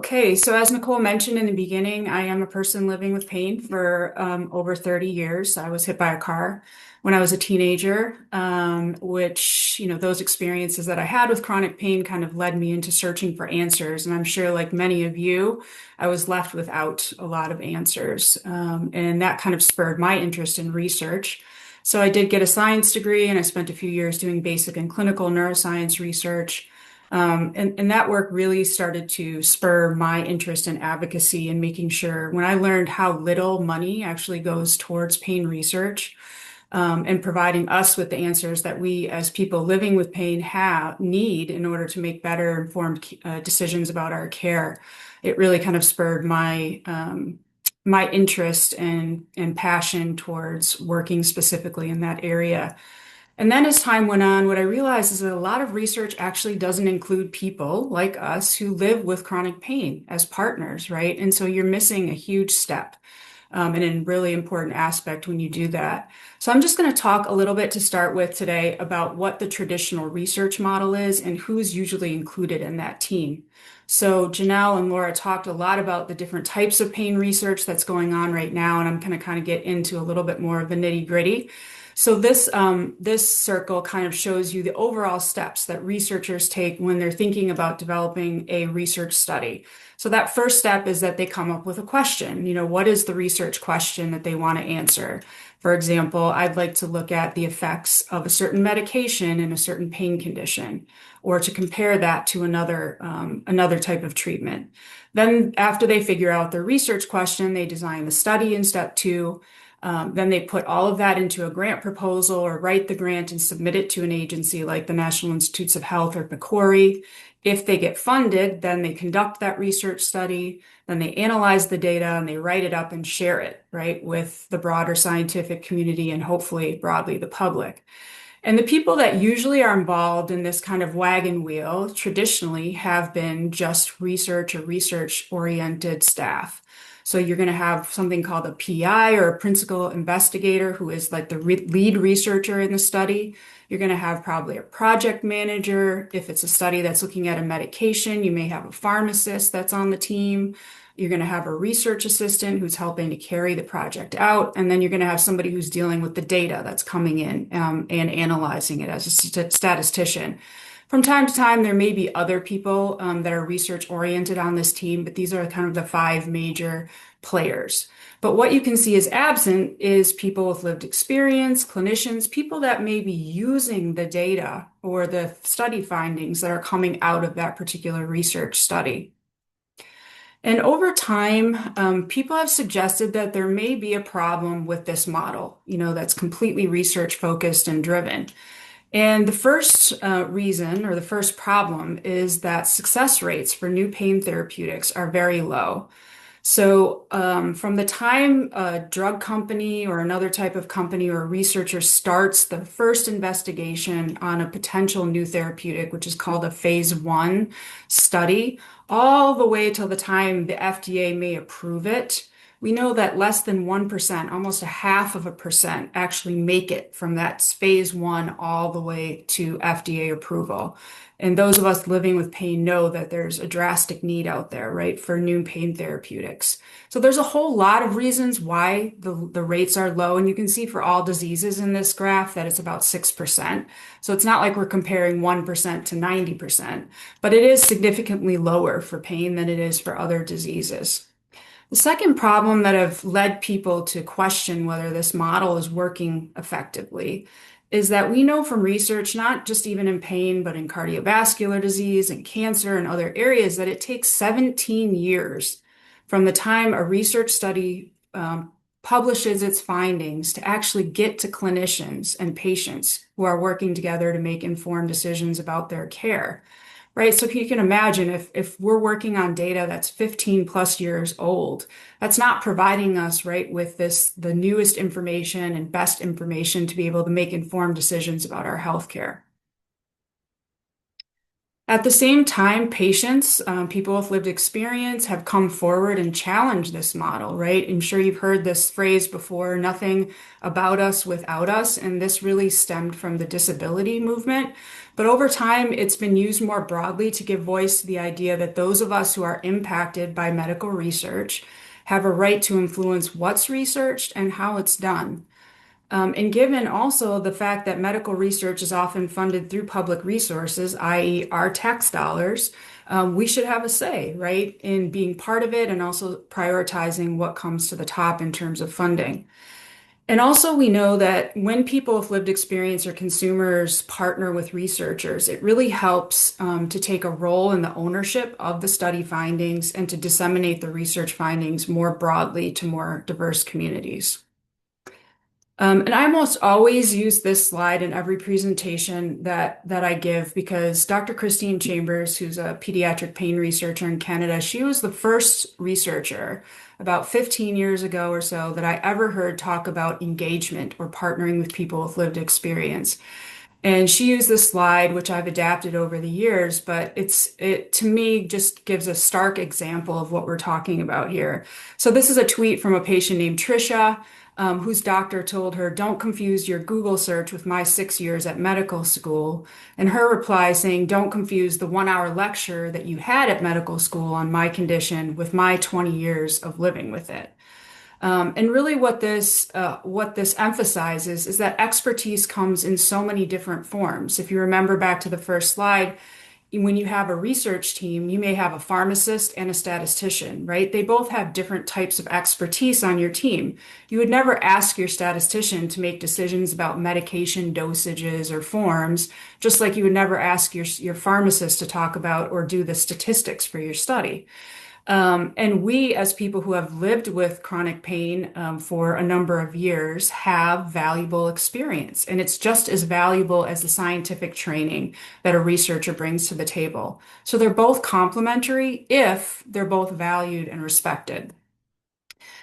Okay, so as Nicole mentioned in the beginning, I am a person living with pain for over 30 years. I was hit by a car when I was a teenager, which, those experiences that I had with chronic pain kind of led me into searching for answers. And I'm sure, like many of you, I was left without a lot of answers. And that kind of spurred my interest in research. So I did get a science degree and I spent a few years doing basic and clinical neuroscience research. And that work really started to spur my interest in advocacy and making sure when I learned how little money actually goes towards pain research, and providing us with the answers that we as people living with pain need in order to make better informed decisions about our care. It really kind of spurred my interest and passion towards working specifically in that area. And then as time went on, what I realized is that a lot of research actually doesn't include people like us who live with chronic pain as partners, right? And so you're missing a huge step, and a really important aspect when you do that. So I'm just going to talk a little bit to start with today about what the traditional research model is and who's usually included in that team. So Janelle and Laura talked a lot about the different types of pain research that's going on right now, and I'm going to kind of get into a little bit more of the nitty-gritty. So this circle kind of shows you the overall steps that researchers take when they're thinking about developing a research study. So that first step is that they come up with a question. What is the research question that they want to answer? For example, I'd like to look at the effects of a certain medication in a certain pain condition, or to compare that to another type of treatment. Then after they figure out their research question, they design the study in step two. Then they put all of that into a grant proposal or write the grant and submit it to an agency like the National Institutes of Health or PCORI. If they get funded, then they conduct that research study, then they analyze the data and they write it up and share it, right, with the broader scientific community and hopefully broadly the public. And the people that usually are involved in this kind of wagon wheel traditionally have been just research or research-oriented staff. So you're going to have something called a PI or a principal investigator who is like the lead researcher in the study. You're going to have probably a project manager. If it's a study that's looking at a medication, you may have a pharmacist that's on the team. You're going to have a research assistant who's helping to carry the project out. And then you're going to have somebody who's dealing with the data that's coming in, and analyzing it as a statistician. From time to time, there may be other people that are research oriented on this team, but these are kind of the five major players. But what you can see is absent is people with lived experience, clinicians, people that may be using the data or the study findings that are coming out of that particular research study. And over time, people have suggested that there may be a problem with this model, that's completely research focused and driven. And the first reason or the first problem is that success rates for new pain therapeutics are very low. So from the time a drug company or another type of company or a researcher starts the first investigation on a potential new therapeutic, which is called a phase 1 study, all the way till the time the FDA may approve it, we know that less than 1%, almost a half of a percent, actually make it from that phase 1 all the way to FDA approval. And those of us living with pain know that there's a drastic need out there, right, for new pain therapeutics. So there's a whole lot of reasons why the rates are low. And you can see for all diseases in this graph that it's about 6%. So it's not like we're comparing 1% to 90%, but it is significantly lower for pain than it is for other diseases. The second problem that have led people to question whether this model is working effectively is that we know from research, not just even in pain, but in cardiovascular disease and cancer and other areas, that it takes 17 years from the time a research study publishes its findings to actually get to clinicians and patients who are working together to make informed decisions about their care. Right. So you can imagine if we're working on data that's 15 plus years old, that's not providing us, right, with the newest information and best information to be able to make informed decisions about our healthcare. At the same time, patients, people with lived experience, have come forward and challenged this model, right? I'm sure you've heard this phrase before, nothing about us without us. And this really stemmed from the disability movement. But over time, it's been used more broadly to give voice to the idea that those of us who are impacted by medical research have a right to influence what's researched and how it's done. And given also the fact that medical research is often funded through public resources, i.e., our tax dollars, we should have a say, right, in being part of it and also prioritizing what comes to the top in terms of funding. And also, we know that when people with lived experience or consumers partner with researchers, it really helps to take a role in the ownership of the study findings and to disseminate the research findings more broadly to more diverse communities. And I almost always use this slide in every presentation that I give because Dr. Christine Chambers, who's a pediatric pain researcher in Canada, she was the first researcher about 15 years ago or so that I ever heard talk about engagement or partnering with people with lived experience. And she used this slide, which I've adapted over the years, but it to me just gives a stark example of what we're talking about here. So this is a tweet from a patient named Trisha, whose doctor told her, "Don't confuse your Google search with my 6 years at medical school." And her reply saying, "Don't confuse the 1 hour lecture that you had at medical school on my condition with my 20 years of living with it." And really what this emphasizes is that expertise comes in so many different forms. If you remember back to the first slide, when you have a research team, you may have a pharmacist and a statistician, right? They both have different types of expertise on your team. You would never ask your statistician to make decisions about medication dosages or forms, just like you would never ask your pharmacist to talk about or do the statistics for your study. And we, as people who have lived with chronic pain for a number of years, have valuable experience. And it's just as valuable as the scientific training that a researcher brings to the table. So they're both complementary if they're both valued and respected.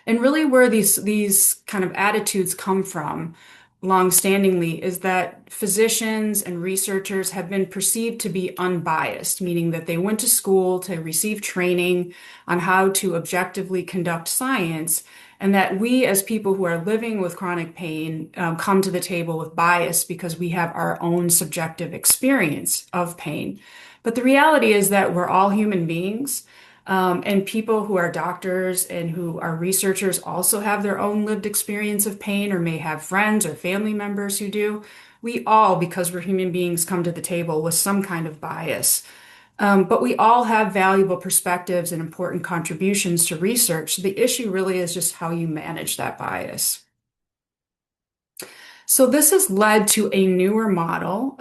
And really, where these kind of attitudes come from, longstandingly, is that physicians and researchers have been perceived to be unbiased, meaning that they went to school to receive training on how to objectively conduct science, and that we, as people who are living with chronic pain, come to the table with bias because we have our own subjective experience of pain. But the reality is that we're all human beings. And people who are doctors and who are researchers also have their own lived experience of pain or may have friends or family members who do. We all, because we're human beings, come to the table with some kind of bias. But we all have valuable perspectives and important contributions to research. The issue really is just how you manage that bias. So this has led to a newer model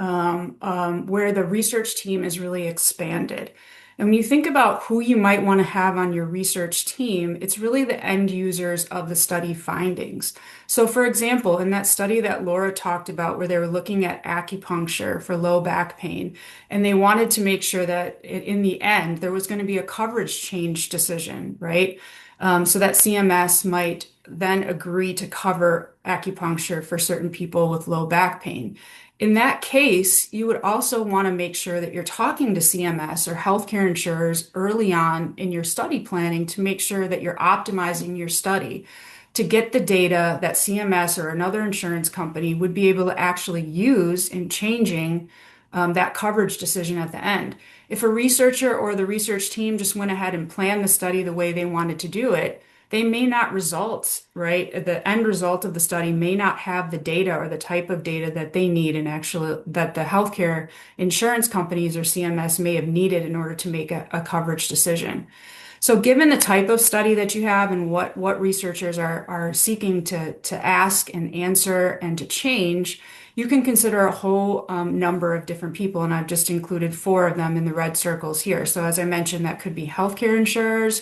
where the research team is really expanded. And when you think about who you might want to have on your research team, it's really the end users of the study findings. So for example, in that study that Laura talked about where they were looking at acupuncture for low back pain, and they wanted to make sure that in the end, there was going to be a coverage change decision, right? So that CMS might then agree to cover acupuncture for certain people with low back pain. In that case, you would also want to make sure that you're talking to CMS or healthcare insurers early on in your study planning to make sure that you're optimizing your study to get the data that CMS or another insurance company would be able to actually use in changing that coverage decision at the end. If a researcher or the research team just went ahead and planned the study the way they wanted to do it, they may not result, right? The end result of the study may not have the data or the type of data that they need and actually that the healthcare insurance companies or CMS may have needed in order to make a coverage decision. So given the type of study that you have and what researchers are seeking to ask and answer and to change, you can consider a whole number of different people, and I've just included 4 of them in the red circles here. So as I mentioned, that could be healthcare insurers,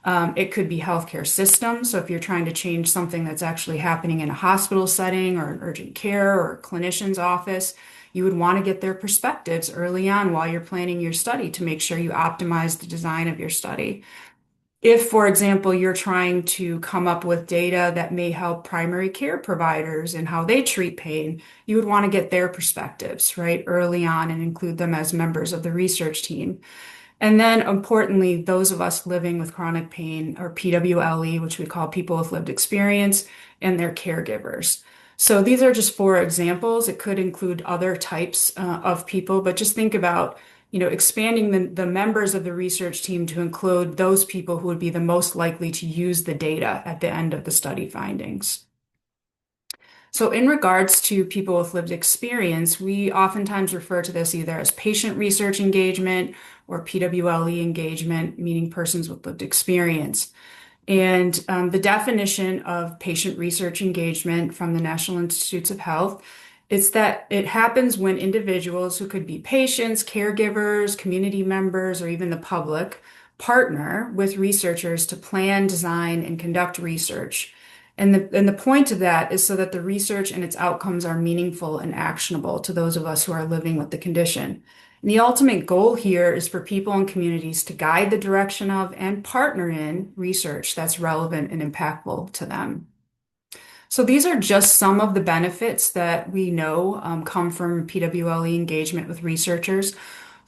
it could be healthcare systems. So if you're trying to change something that's actually happening in a hospital setting or an urgent care or a clinician's office, you would want to get their perspectives early on while you're planning your study to make sure you optimize the design of your study. If, for example, you're trying to come up with data that may help primary care providers and how they treat pain, you would want to get their perspectives, right, early on and include them as members of the research team. And then importantly, those of us living with chronic pain or PWLE, which we call people with lived experience, and their caregivers. So these are just four examples. It could include other types of people, but just think about, expanding the members of the research team to include those people who would be the most likely to use the data at the end of the study findings. So in regards to people with lived experience, we oftentimes refer to this either as patient research engagement or PWLE engagement, meaning persons with lived experience. And the definition of patient research engagement from the National Institutes of Health is that it happens when individuals who could be patients, caregivers, community members, or even the public partner with researchers to plan, design, and conduct research. And the point of that is so that the research and its outcomes are meaningful and actionable to those of us who are living with the condition. And the ultimate goal here is for people and communities to guide the direction of and partner in research that's relevant and impactful to them. So these are just some of the benefits that we know come from PWLE engagement with researchers.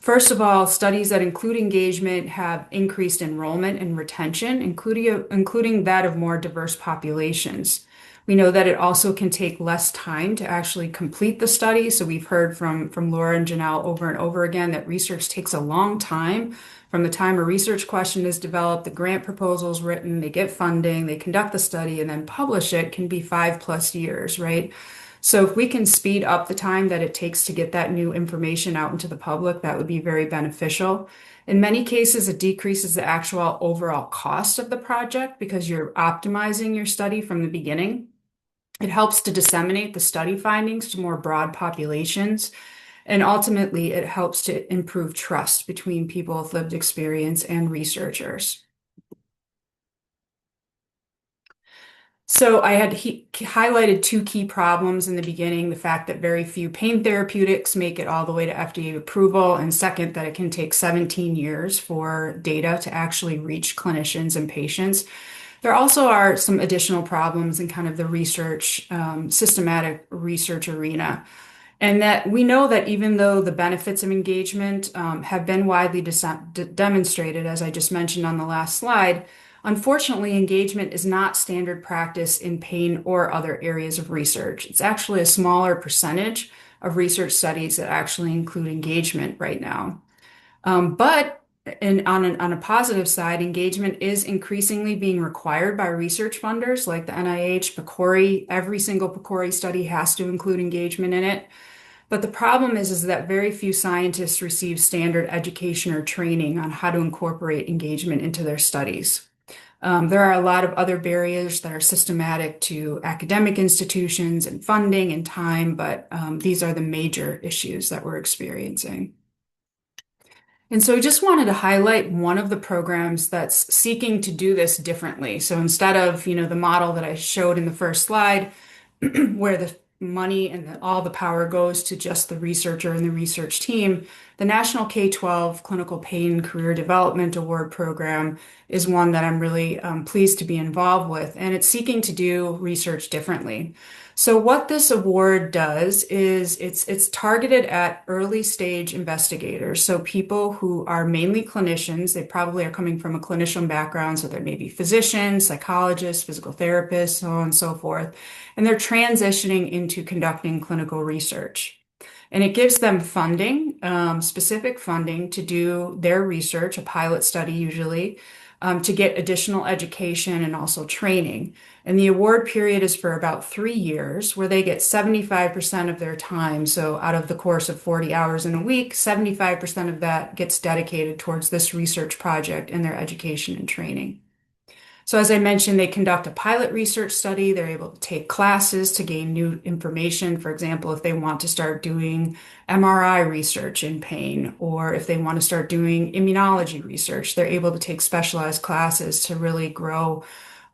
First of all, studies that include engagement have increased enrollment and retention, including that of more diverse populations. We know that it also can take less time to actually complete the study. So we've heard from Laura and Janelle over and over again that research takes a long time from the time a research question is developed, the grant proposal is written, they get funding, they conduct the study, and then publish it can be 5+ years, right? So if we can speed up the time that it takes to get that new information out into the public, that would be very beneficial. In many cases, it decreases the actual overall cost of the project because you're optimizing your study from the beginning. It helps to disseminate the study findings to more broad populations. And ultimately, it helps to improve trust between people with lived experience and researchers. So I had highlighted two key problems in the beginning, the fact that very few pain therapeutics make it all the way to FDA approval, and second, that it can take 17 years for data to actually reach clinicians and patients. There also are some additional problems in kind of the research, systematic research arena. And that we know that even though the benefits of engagement have been widely demonstrated, as I just mentioned on the last slide, unfortunately, engagement is not standard practice in pain or other areas of research. It's actually a smaller percentage of research studies that actually include engagement right now. But on a positive side, engagement is increasingly being required by research funders like the NIH, PCORI. Every single PCORI study has to include engagement in it. But the problem is that very few scientists receive standard education or training on how to incorporate engagement into their studies. There are a lot of other barriers that are systematic to academic institutions and funding and time, but these are the major issues that we're experiencing. And so I just wanted to highlight one of the programs that's seeking to do this differently. So instead of, the model that I showed in the first slide, where the money and all the power goes to just the researcher and the research team, the National K12 Clinical Pain Career Development Award Program is one that I'm really pleased to be involved with, and it's seeking to do research differently. So what this award does is it's targeted at early stage investigators. So people who are mainly clinicians, they probably are coming from a clinician background. So they may be physicians, psychologists, physical therapists, so on and so forth. And they're transitioning into conducting clinical research. And it gives them funding, specific funding to do their research, a pilot study usually, to get additional education and also training. And the award period is for about 3 years, where they get 75% of their time. So out of the course of 40 hours in a week, 75% of that gets dedicated towards this research project and their education and training. So as I mentioned, they conduct a pilot research study. They're able to take classes to gain new information. For example, if they want to start doing MRI research in pain, or if they want to start doing immunology research, they're able to take specialized classes to really grow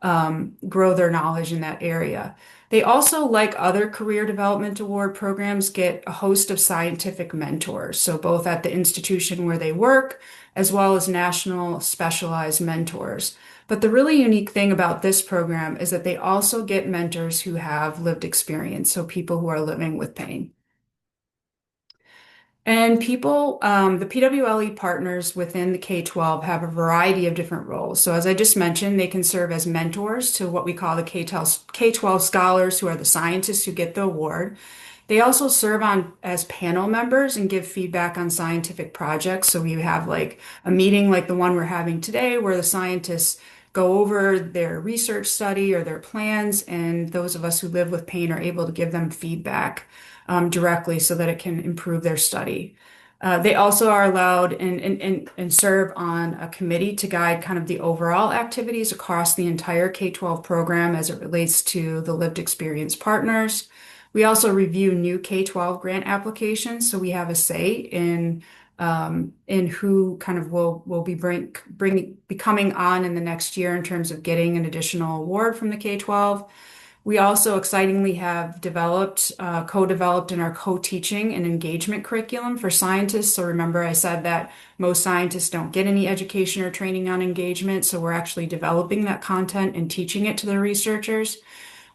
their knowledge in that area. They also, like other career development award programs, get a host of scientific mentors. So both at the institution where they work, as well as national specialized mentors. But the really unique thing about this program is that they also get mentors who have lived experience, so people who are living with pain. And the PWLE partners within the K-12 have a variety of different roles. So as I just mentioned, they can serve as mentors to what we call the K-12 scholars, who are the scientists who get the award. They also serve on as panel members and give feedback on scientific projects. So we have like a meeting like the one we're having today, where the scientists go over their research study or their plans, and those of us who live with pain are able to give them feedback directly so that it can improve their study. They also are allowed and serve on a committee to guide kind of the overall activities across the entire K-12 program as it relates to the lived experience partners. We also review new K-12 grant applications, so we have a say in who kind of will be coming on in the next year in terms of getting an additional award from the K-12. We also excitingly have co-developed in our co-teaching and engagement curriculum for scientists. So remember, I said that most scientists don't get any education or training on engagement. So we're actually developing that content and teaching it to the researchers.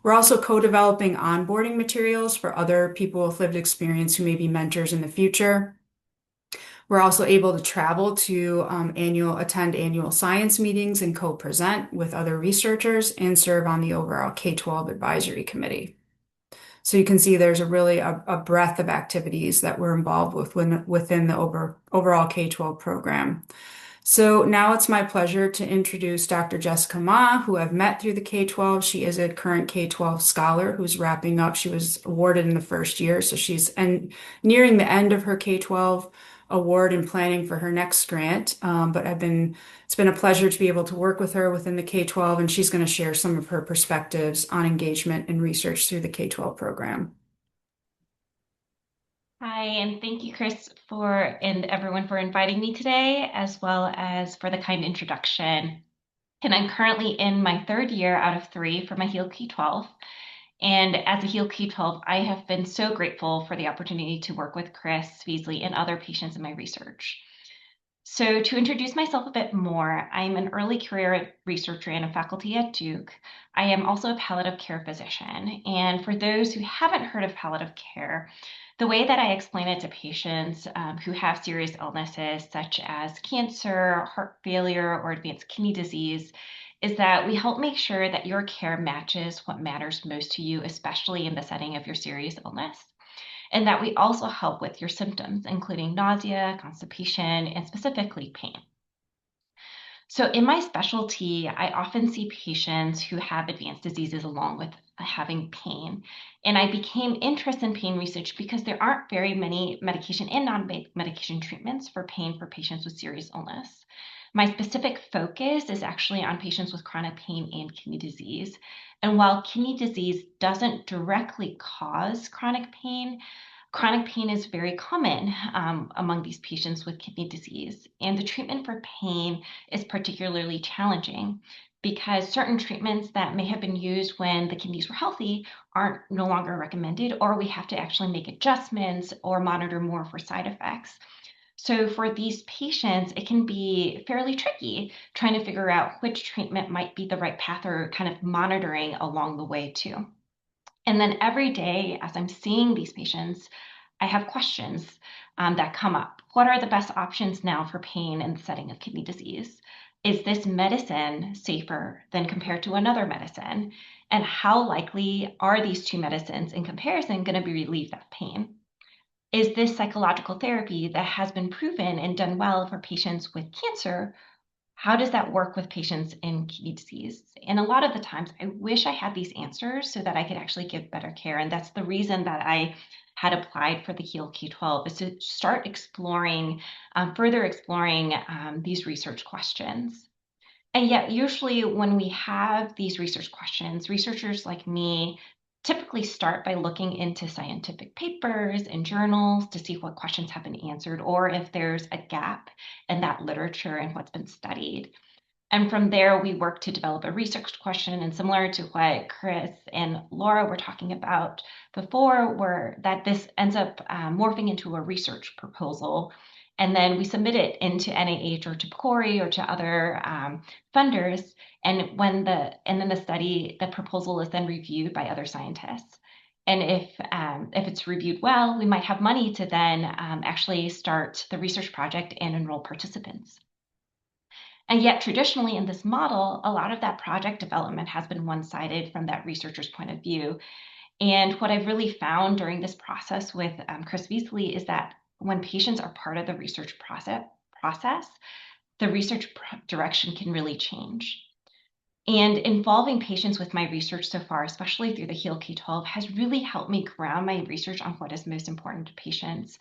We're also co-developing onboarding materials for other people with lived experience who may be mentors in the future. We're also able to travel to attend annual science meetings and co-present with other researchers and serve on the overall K-12 advisory committee. So you can see there's a breadth of activities that we're involved with within the overall K-12 program. So now it's my pleasure to introduce Dr. Jessica Ma, who I've met through the K-12. She is a current K-12 scholar who's wrapping up. She was awarded in the first year, so she's nearing the end of her K-12 award and planning for her next grant. But it's been a pleasure to be able to work with her within the K-12, and she's going to share some of her perspectives on engagement and research through the K-12 program. Hi, and thank you, Chris, and everyone for inviting me today, as well as for the kind introduction. And I'm currently in my third year out of 3 for my HEAL K12. And as a HEAL K12, I have been so grateful for the opportunity to work with Chris Veasley and other patients in my research. So to introduce myself a bit more, I'm an early career researcher and a faculty at Duke. I am also a palliative care physician. And for those who haven't heard of palliative care, the way that I explain it to patients who have serious illnesses such as cancer, heart failure, or advanced kidney disease is that we help make sure that your care matches what matters most to you, especially in the setting of your serious illness, and that we also help with your symptoms, including nausea, constipation, and specifically pain. So in my specialty, I often see patients who have advanced diseases along with having pain. And I became interested in pain research because there aren't very many medication and non-medication treatments for pain for patients with serious illness. My specific focus is actually on patients with chronic pain and kidney disease. And while kidney disease doesn't directly cause chronic pain is very common among these patients with kidney disease. And the treatment for pain is particularly challenging because certain treatments that may have been used when the kidneys were healthy aren't no longer recommended, or we have to actually make adjustments or monitor more for side effects. So for these patients, it can be fairly tricky trying to figure out which treatment might be the right path or kind of monitoring along the way too. And then every day, as I'm seeing these patients, I have questions that come up. What are the best options now for pain in the setting of kidney disease? Is this medicine safer than compared to another medicine? And how likely are these two medicines in comparison going to be relieve that pain? Is this psychological therapy that has been proven and done well for patients with cancer, how does that work with patients in kidney disease? And a lot of the times, I wish I had these answers so that I could actually give better care. And that's the reason that I had applied for the HEAL K12, is to start further exploring these research questions. And yet, usually when we have these research questions, researchers like me typically start by looking into scientific papers and journals to see what questions have been answered or if there's a gap in that literature and what's been studied. And from there, we work to develop a research question. And similar to what Chris and Laura were talking about before, where that this ends up morphing into a research proposal. And then we submit it into NIH or to PCORI or to other funders. And then the study, the proposal is then reviewed by other scientists. And if it's reviewed well, we might have money to then actually start the research project and enroll participants. And yet, traditionally in this model, a lot of that project development has been one-sided from that researcher's point of view. And what I've really found during this process with Chris Veasley is that when patients are part of the research process, the research direction can really change. And involving patients with my research so far, especially through the HEAL K12, has really helped me ground my research on what is most important to patients.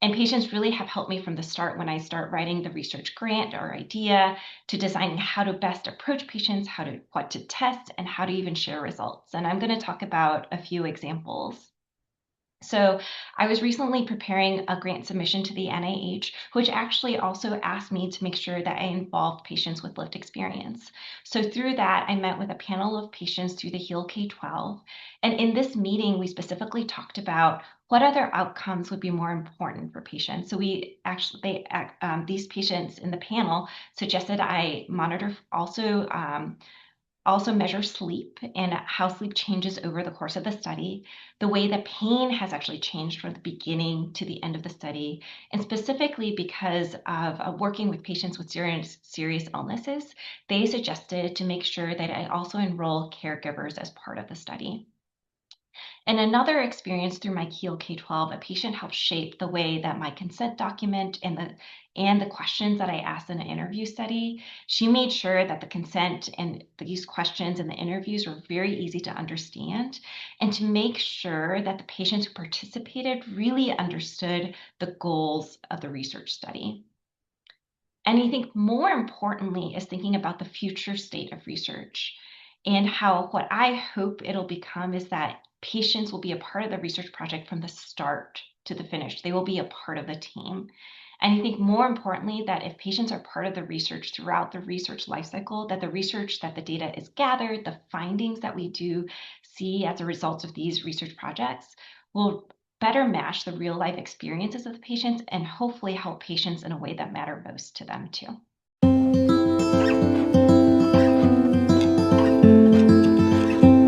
And patients really have helped me from the start when I start writing the research grant or idea to designing how to best approach patients, what to test, and how to even share results. And I'm going to talk about a few examples. So I was recently preparing a grant submission to the NIH, which actually also asked me to make sure that I involved patients with lived experience. So through that, I met with a panel of patients through the HEAL K12. And in this meeting, we specifically talked about what other outcomes would be more important for patients. So these patients in the panel suggested I monitor also measure sleep and how sleep changes over the course of the study, the way the pain has actually changed from the beginning to the end of the study, and specifically because of working with patients with serious illnesses, they suggested to make sure that I also enroll caregivers as part of the study. And another experience through my HEAL K12, a patient helped shape the way that my consent document and the questions that I asked in an interview study. She made sure that the consent and these questions and the interviews were very easy to understand, and to make sure that the patients who participated really understood the goals of the research study. And I think more importantly is thinking about the future state of research and how what I hope it'll become is that patients will be a part of the research project from the start to the finish. They will be a part of the team. And I think more importantly, that if patients are part of the research throughout the research lifecycle, that the research, that the data is gathered, the findings that we do see as a result of these research projects will better match the real life experiences of the patients and hopefully help patients in a way that matter most to them too.